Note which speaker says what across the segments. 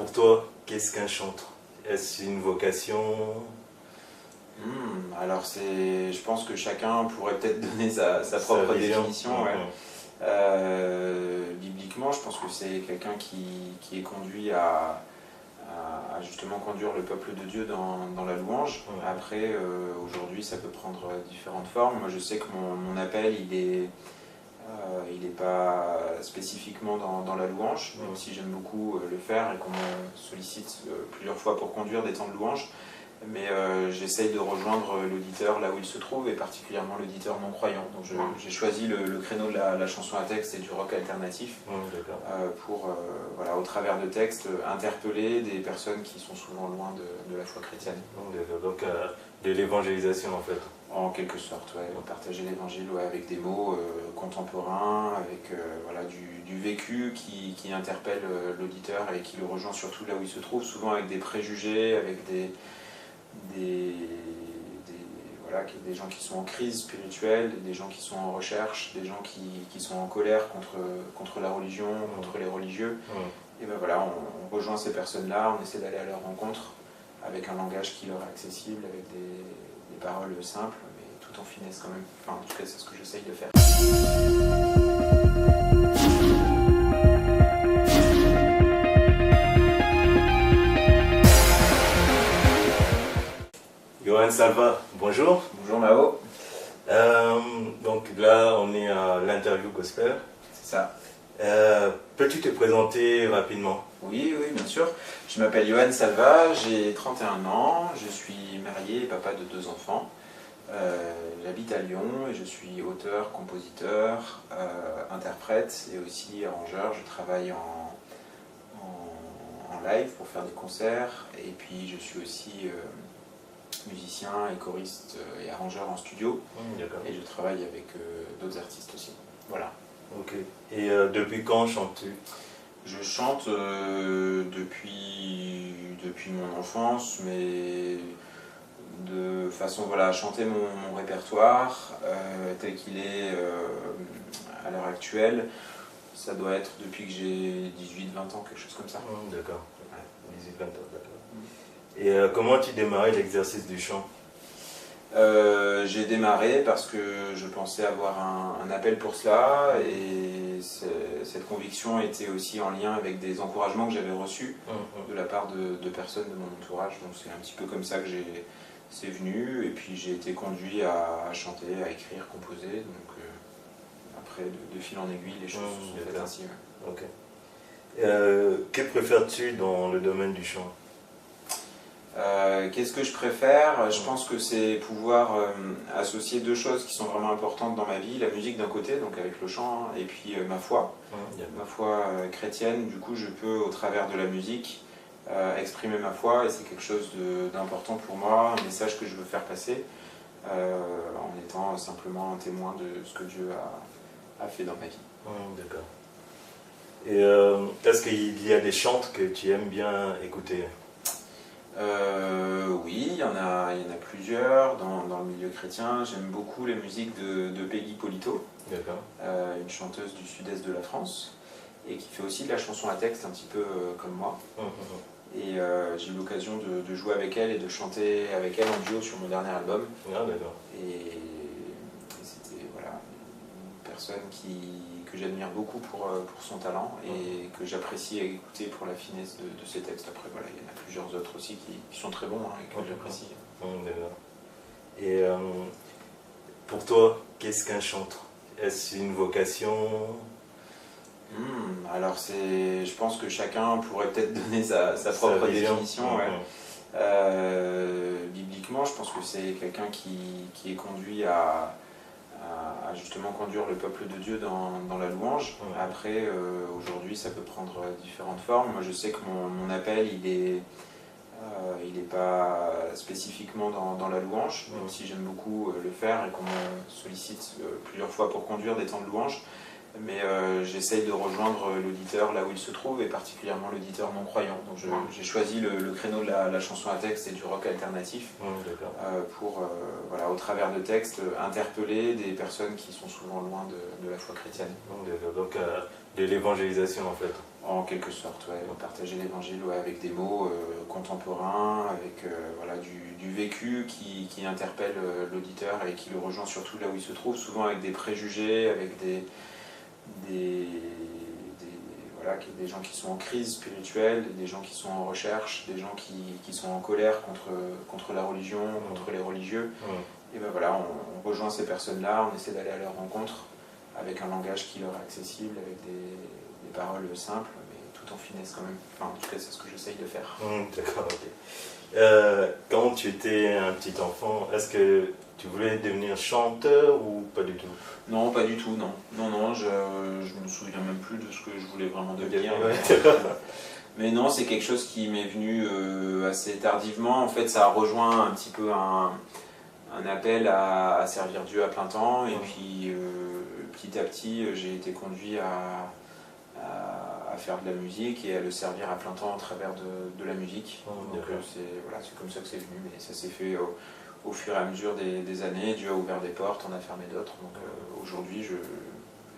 Speaker 1: Pour toi, qu'est-ce qu'un chantre? Est-ce une vocation?
Speaker 2: Alors je pense que chacun pourrait peut-être donner sa propre définition. Ouais. Bibliquement, je pense que c'est quelqu'un qui est conduit à justement conduire le peuple de Dieu dans la louange. Après, aujourd'hui, ça peut prendre différentes formes. Moi, je sais que mon appel, il est pas spécifiquement dans la louange, même si j'aime beaucoup le faire et qu'on me sollicite plusieurs fois pour conduire des temps de louange. Mais j'essaye de rejoindre l'auditeur là où il se trouve, et particulièrement l'auditeur non-croyant. Donc j'ai choisi le créneau de la chanson à texte et du rock alternatif pour, voilà, au travers de textes, interpeller des personnes qui sont souvent loin de la foi chrétienne.
Speaker 1: Donc de l'évangélisation en fait.
Speaker 2: En quelque sorte, ouais, partager l'évangile avec des mots contemporains, avec voilà, du vécu qui interpelle l'auditeur et qui le rejoint surtout là où il se trouve, souvent avec des préjugés, avec voilà, des gens qui sont en crise spirituelle, des gens qui sont en recherche, des gens qui sont en colère contre la religion, contre les religieux. Et ben voilà, on rejoint ces personnes-là, on essaie d'aller à leur rencontre avec un langage qui leur est accessible, avec des paroles simples, mais tout en finesse quand même. Enfin, en tout cas, c'est ce que j'essaye de faire.
Speaker 1: Johan Salva, bonjour.
Speaker 2: Bonjour Mao.
Speaker 1: Donc là, on est à l'interview gospel.
Speaker 2: C'est ça.
Speaker 1: Peux-tu te présenter rapidement?
Speaker 2: Oui, bien sûr. Je m'appelle Johan Salva, j'ai 31 ans, je suis marié et papa de 2 enfants. J'habite à Lyon et je suis auteur, compositeur, interprète et aussi arrangeur. Je travaille en live pour faire des concerts, et puis je suis aussi musicien et choriste et arrangeur en studio. Et je travaille avec d'autres artistes aussi. Voilà.
Speaker 1: Ok. Et depuis quand chantes-tu?
Speaker 2: Je chante depuis mon enfance, mais de façon voilà, à chanter mon répertoire tel qu'il est à l'heure actuelle. Ça doit être depuis que j'ai 18-20 ans, quelque chose comme ça.
Speaker 1: D'accord. 18-20 ans, d'accord. Et comment tu démarrais l'exercice du chant?
Speaker 2: J'ai démarré parce que je pensais avoir un appel pour cela, et cette conviction était aussi en lien avec des encouragements que j'avais reçus de la part de personnes de mon entourage. Donc c'est un petit peu comme ça que c'est venu, et puis j'ai été conduit à chanter, à écrire, composer. Donc après, de fil en aiguille, les choses se sont faites ainsi. Ouais.
Speaker 1: Ok. Que préfères-tu dans le domaine du chant?
Speaker 2: Qu'est-ce que je préfère? Je pense que c'est pouvoir associer 2 choses qui sont vraiment importantes dans ma vie. La musique d'un côté, donc avec le chant, et puis ma foi. Ma foi chrétienne. Du coup, je peux, au travers de la musique, exprimer ma foi, et c'est quelque chose d'important pour moi, un message que je veux faire passer, en étant simplement un témoin de ce que Dieu a fait dans ma vie.
Speaker 1: D'accord. Et est-ce qu'il y a des chantes que tu aimes bien écouter?
Speaker 2: Oui, il y en a plusieurs dans le milieu chrétien. J'aime beaucoup les musiques de Peggy Polito, une chanteuse du sud-est de la France, et qui fait aussi de la chanson à texte un petit peu comme moi. Et j'ai eu l'occasion de jouer avec elle et de chanter avec elle en duo sur mon dernier album. Et c'était voilà, une personne que j'admire beaucoup pour son talent, et que j'apprécie à écouter pour la finesse de ses textes. Après voilà, il y en a plusieurs autres aussi qui sont très bons, et que j'apprécie.
Speaker 1: Et pour toi, qu'est-ce qu'un chantre? Est-ce une vocation?
Speaker 2: Alors je pense que chacun pourrait peut-être donner sa propre définition. Bibliquement, je pense que c'est quelqu'un qui est conduit à justement conduire le peuple de Dieu dans la louange. Après, aujourd'hui, ça peut prendre différentes formes. Moi, je sais que mon appel, il est pas spécifiquement dans la louange, même si j'aime beaucoup le faire et qu'on me sollicite plusieurs fois pour conduire des temps de louange. Mais j'essaye de rejoindre l'auditeur là où il se trouve, et particulièrement l'auditeur non-croyant. Donc j'ai choisi le créneau de la chanson à texte et du rock alternatif pour, voilà, au travers de textes, interpeller des personnes qui sont souvent loin de la foi chrétienne.
Speaker 1: Donc de l'évangélisation en fait.
Speaker 2: En quelque sorte, ouais, partager l'évangile ouais, avec des mots contemporains, avec voilà, du vécu qui interpelle l'auditeur et qui le rejoint surtout là où il se trouve, souvent avec des préjugés, avec voilà, des gens qui sont en crise spirituelle, des gens qui sont en recherche, des gens qui sont en colère contre la religion, contre les religieux. Et ben voilà, on rejoint ces personnes-là, on essaie d'aller à leur rencontre avec un langage qui leur est accessible, avec des paroles simples, mais tout en finesse quand même. Enfin, en tout cas, c'est ce que j'essaye de faire.
Speaker 1: D'accord, ok. Quand tu étais un petit enfant, est-ce que tu voulais devenir chanteur ou pas du tout?
Speaker 2: Non, pas du tout, non. Non, je me souviens même plus de ce que je voulais vraiment devenir. Mais non, c'est quelque chose qui m'est venu assez tardivement. En fait, ça a rejoint un petit peu un appel à servir Dieu à plein temps. Et puis, petit à petit, j'ai été conduit à faire de la musique et à le servir à plein temps à travers de la musique. Donc, c'est comme ça que c'est venu. Mais ça s'est fait au fur et à mesure des années. Dieu a ouvert des portes, en a fermé d'autres. Donc, aujourd'hui, je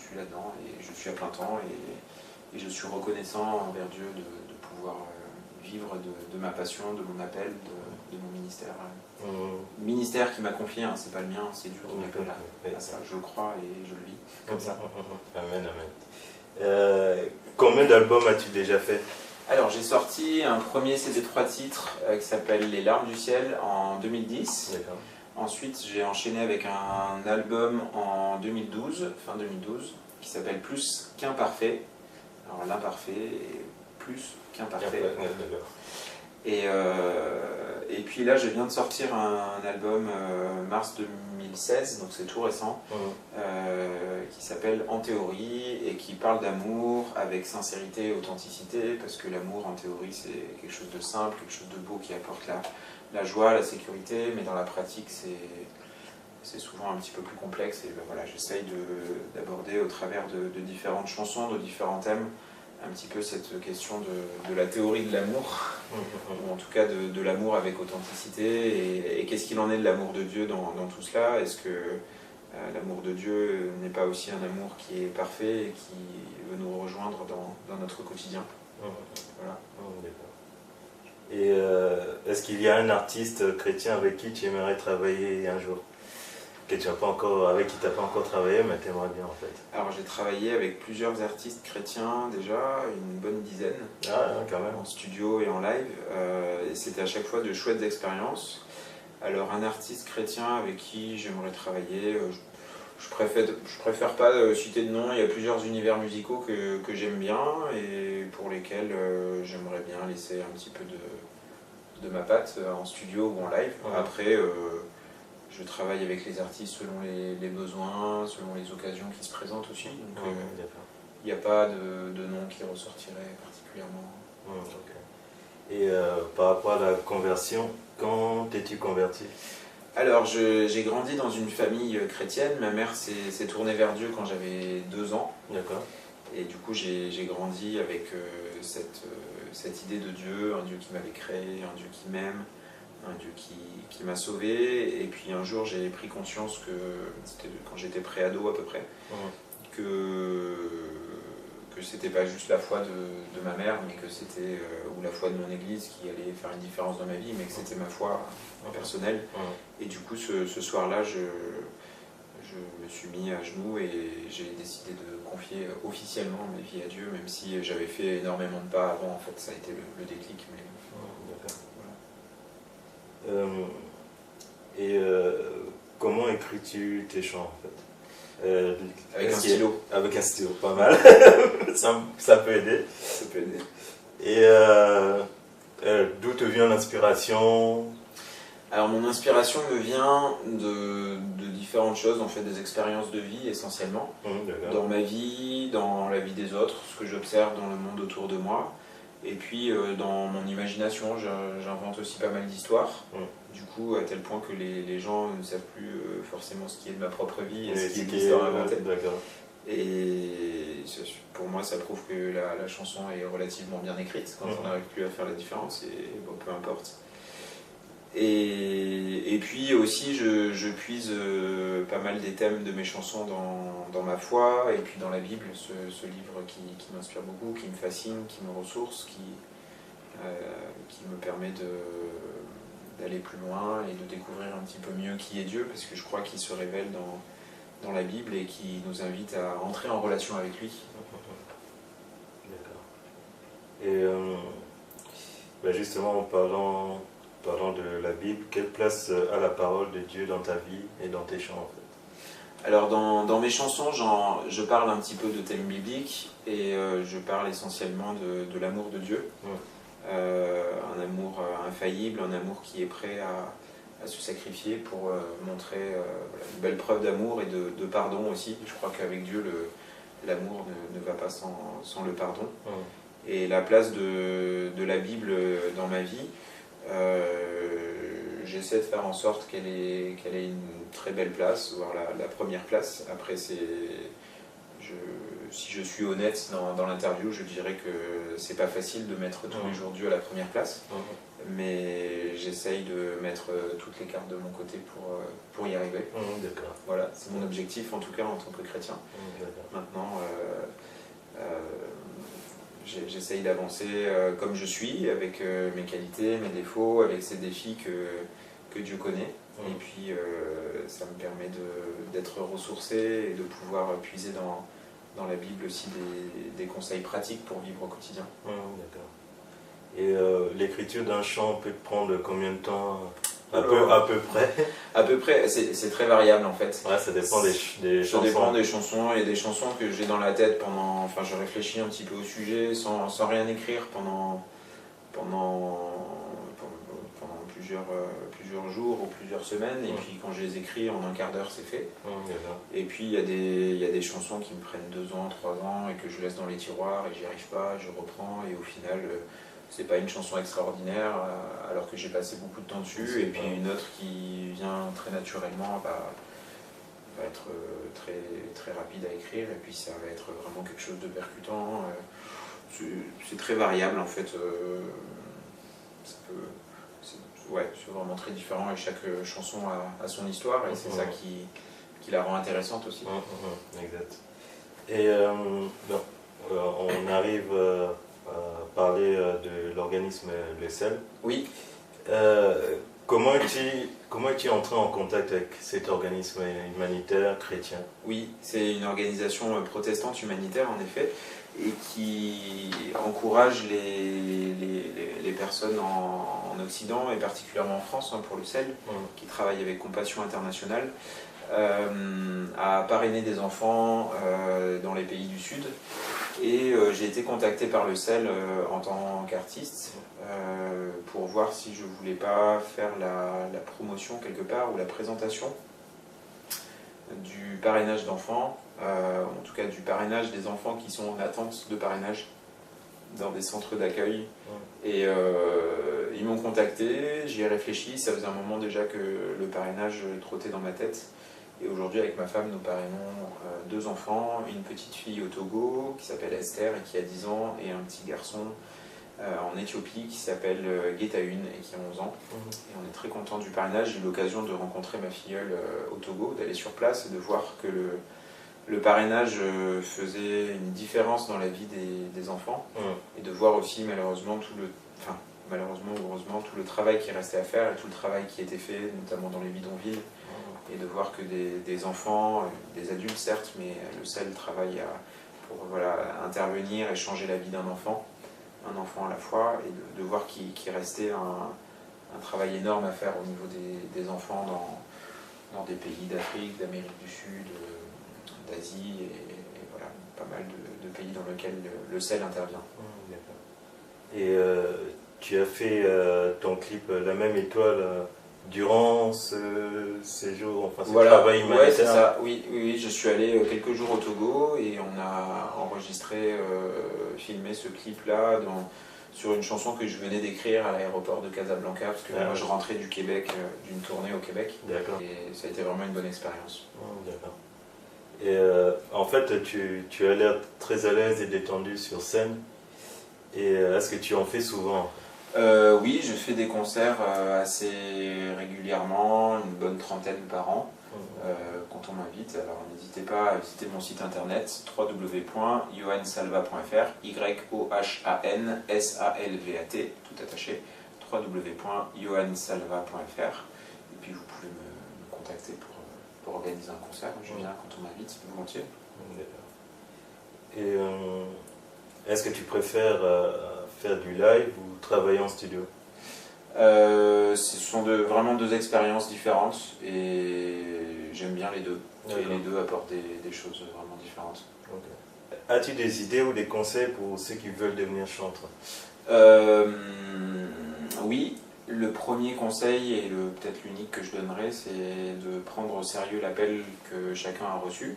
Speaker 2: suis là-dedans et je suis à plein temps. Et je suis reconnaissant envers Dieu de pouvoir vivre de ma passion, de mon appel, de mon ministère. Ministère qui m'a confié, hein, c'est pas le mien, c'est Dieu qui m'appelle à ça. Je le crois et je le vis comme ça.
Speaker 1: Amen, amen. Combien d'albums as-tu déjà fait?
Speaker 2: Alors j'ai sorti un premier CD de 3 titres qui s'appelle Les larmes du ciel en 2010.
Speaker 1: D'accord.
Speaker 2: Ensuite j'ai enchaîné avec un album en 2012, fin 2012, qui s'appelle Plus qu'un parfait. Alors l'imparfait est plus qu'un parfait. Et puis là je viens de sortir un album mars 2016, donc c'est tout récent, qui s'appelle En théorie et qui parle d'amour avec sincérité et authenticité, parce que l'amour en théorie c'est quelque chose de simple, quelque chose de beau qui apporte la joie, la sécurité, mais dans la pratique c'est souvent un petit peu plus complexe. Et ben voilà, j'essaye d'aborder au travers de différentes chansons, de différents thèmes, un petit peu cette question de la théorie de l'amour, ou en tout cas de l'amour avec authenticité, et qu'est-ce qu'il en est de l'amour de Dieu dans tout cela. Est-ce que l'amour de Dieu n'est pas aussi un amour qui est parfait et qui veut nous rejoindre dans notre quotidien? Voilà.
Speaker 1: Et est-ce qu'il y a un artiste chrétien avec qui tu aimerais travailler un jour? Que tu n'as pas encore, avec qui tu n'as pas encore travaillé, mais tu aimerais bien en fait.
Speaker 2: Alors j'ai travaillé avec plusieurs artistes chrétiens déjà, une bonne dizaine,
Speaker 1: quand même.
Speaker 2: En studio et en live, et c'était à chaque fois de chouettes expériences. Alors un artiste chrétien avec qui j'aimerais travailler, je préfère pas citer de nom, il y a plusieurs univers musicaux que j'aime bien et pour lesquels j'aimerais bien laisser un petit peu de ma patte en studio ou en live. Après, je travaille avec les artistes selon les besoins, selon les occasions qui se présentent aussi. Donc il n'y a pas de nom qui ressortirait particulièrement.
Speaker 1: Et par rapport à la conversion, quand t'es-tu converti?
Speaker 2: Alors j'ai grandi dans une famille chrétienne. Ma mère s'est tournée vers Dieu quand j'avais 2 ans.
Speaker 1: D'accord.
Speaker 2: Et du coup j'ai grandi avec cette idée de Dieu, un Dieu qui m'avait créé, un Dieu qui m'aime, un Dieu qui m'a sauvé. Et puis un jour j'ai pris conscience que, c'était quand j'étais pré-ado à peu près, que c'était pas juste la foi de ma mère, mais que c'était ou la foi de mon église qui allait faire une différence dans ma vie, mais que c'était ma foi personnelle. Et du coup ce soir-là je me suis mis à genoux et j'ai décidé de confier officiellement ma vie à Dieu, même si j'avais fait énormément de pas avant. En fait ça a été le déclic. Mais
Speaker 1: comment écris-tu tes chants en fait?
Speaker 2: Avec un stylo.
Speaker 1: Avec un stylo, pas mal. ça peut aider.
Speaker 2: Ça peut aider.
Speaker 1: Et d'où te vient l'inspiration?
Speaker 2: Alors mon inspiration me vient de différentes choses, en fait des expériences de vie essentiellement, dans ma vie, dans la vie des autres, ce que j'observe dans le monde autour de moi, et puis dans mon imagination, j'invente aussi pas mal d'histoires, du coup à tel point que les gens ne savent plus forcément ce qui est de ma propre vie et ce qui est de l'histoire inventée. Et pour moi ça prouve que la chanson est relativement bien écrite quand on n'arrive plus à faire la différence, et bon, peu importe. Et puis aussi, je puise pas mal des thèmes de mes chansons dans ma foi et puis dans la Bible, ce livre qui m'inspire beaucoup, qui me fascine, qui me ressource, qui me permet d'aller plus loin et de découvrir un petit peu mieux qui est Dieu, parce que je crois qu'il se révèle dans la Bible et qui nous invite à entrer en relation avec lui.
Speaker 1: D'accord. Et justement, en parlant de la Bible, quelle place a la parole de Dieu dans ta vie et dans tes chants en fait?
Speaker 2: Alors dans mes chansons, je parle un petit peu de thèmes bibliques et je parle essentiellement de l'amour de Dieu. Un amour infaillible, un amour qui est prêt à se sacrifier pour montrer une belle preuve d'amour et de pardon aussi. Je crois qu'avec Dieu, l'amour ne va pas sans le pardon. Et la place de la Bible dans ma vie, j'essaie de faire en sorte qu'elle ait une très belle place, voire la première place. Après, si je suis honnête dans l'interview, je dirais que c'est pas facile de mettre tous les jours Dieu à la première place, mais j'essaye de mettre toutes les cartes de mon côté pour y arriver.
Speaker 1: D'accord.
Speaker 2: Voilà, c'est mon objectif en tout cas en tant que chrétien. Maintenant, j'essaye d'avancer comme je suis, avec mes qualités, mes défauts, avec ces défis que Dieu connaît. Et puis ça me permet d'être ressourcé et de pouvoir puiser dans la Bible aussi des conseils pratiques pour vivre au quotidien.
Speaker 1: D'accord. Et l'écriture d'un chant peut prendre combien de temps à peu près?
Speaker 2: À peu près, c'est très variable en fait.
Speaker 1: Ouais, ça dépend des chansons.
Speaker 2: Ça dépend des chansons. Il y a des chansons que j'ai dans la tête enfin je réfléchis un petit peu au sujet sans rien écrire pendant plusieurs jours ou plusieurs semaines, et puis quand je les écris en un quart d'heure c'est fait. Et puis il y a des chansons qui me prennent 2 ans, 3 ans et que je laisse dans les tiroirs et j'y arrive pas, je reprends et au final c'est pas une chanson extraordinaire alors que j'ai passé beaucoup de temps dessus, et puis une autre qui vient très naturellement va être très, très rapide à écrire, et puis ça va être vraiment quelque chose de percutant. C'est très variable en fait. C'est vraiment très différent et chaque chanson a son histoire et c'est ça qui la rend intéressante aussi.
Speaker 1: Exact. Et on arrive à parler de l'organisme Le Sel.
Speaker 2: Oui.
Speaker 1: Comment es-tu entré en contact avec cet organisme humanitaire chrétien?
Speaker 2: Oui, c'est une organisation protestante humanitaire en effet, et qui encourage les personnes en Occident et particulièrement en France, pour le sel, qui travaille avec Compassion Internationale, à parrainer des enfants dans les pays du Sud. Et j'ai été contacté par le sel en tant qu'artiste pour voir si je voulais pas faire la promotion quelque part ou la présentation du parrainage d'enfants, en tout cas du parrainage des enfants qui sont en attente de parrainage dans des centres d'accueil. Et ils m'ont contacté, j'y ai réfléchi, ça faisait un moment déjà que le parrainage trottait dans ma tête. Et aujourd'hui, avec ma femme, nous parrainons 2 enfants, une petite fille au Togo qui s'appelle Esther et qui a 10 ans, et un petit garçon en Éthiopie qui s'appelle Getaun et qui a 11 ans. Et on est très content du parrainage. J'ai eu l'occasion de rencontrer ma filleule au Togo, d'aller sur place et de voir que le parrainage faisait une différence dans la vie des enfants, et de voir aussi malheureusement malheureusement ou heureusement tout le travail qui restait à faire et tout le travail qui était fait, notamment dans les bidonvilles, et de voir que des enfants, des adultes certes, mais le sel travaille pour intervenir et changer la vie d'un enfant à la fois, et de voir qu'il restait un travail énorme à faire au niveau des enfants dans des pays d'Afrique, d'Amérique du Sud, d'Asie, et voilà, pas mal de pays dans lesquels le sel intervient.
Speaker 1: Et tu as fait ton clip La Même Étoile durant ce séjour, enfin ce travail humanitaire?
Speaker 2: Ouais, c'est ça. Oui, je suis allé quelques jours au Togo et on a enregistré, filmé ce clip-là sur une chanson que je venais d'écrire à l'aéroport de Casablanca, parce que moi je rentrais du Québec, d'une tournée au Québec.
Speaker 1: D'accord.
Speaker 2: Et ça a été vraiment une bonne expérience.
Speaker 1: D'accord. Et en fait, tu as l'air très à l'aise et détendu sur scène. Et est-ce que tu en fais souvent?
Speaker 2: Oui, je fais des concerts assez régulièrement, une bonne trentaine par an, quand on m'invite. Alors n'hésitez pas à visiter mon site internet www.yohansalva.fr, YOHANSALVAT, tout attaché, www.yohansalva.fr. Et puis vous pouvez me contacter pour organiser un concert. Je viens quand on m'invite, volontiers.
Speaker 1: Et est-ce que tu préfères faire du live ou travailler en studio?
Speaker 2: Ce sont vraiment deux expériences différentes et j'aime bien les deux. Et les deux apportent des choses vraiment différentes.
Speaker 1: Okay. As-tu des idées ou des conseils pour ceux qui veulent devenir chanteur?
Speaker 2: Oui, le premier conseil et peut-être l'unique que je donnerais, c'est de prendre au sérieux l'appel que chacun a reçu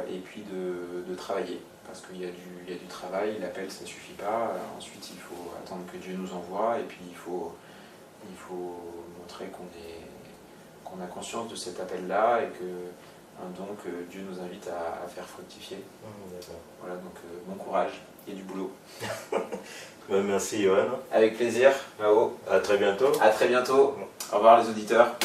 Speaker 2: et puis de travailler. Parce qu'il y a du travail, l'appel ça ne suffit pas, ensuite il faut attendre que Dieu nous envoie et puis il faut montrer qu'on a conscience de cet appel-là et un don que Dieu nous invite à faire fructifier. Voilà, donc bon courage, il y a du boulot.
Speaker 1: Merci Yohan.
Speaker 2: Avec plaisir, Mao.
Speaker 1: À très bientôt.
Speaker 2: À très bientôt, au revoir les auditeurs.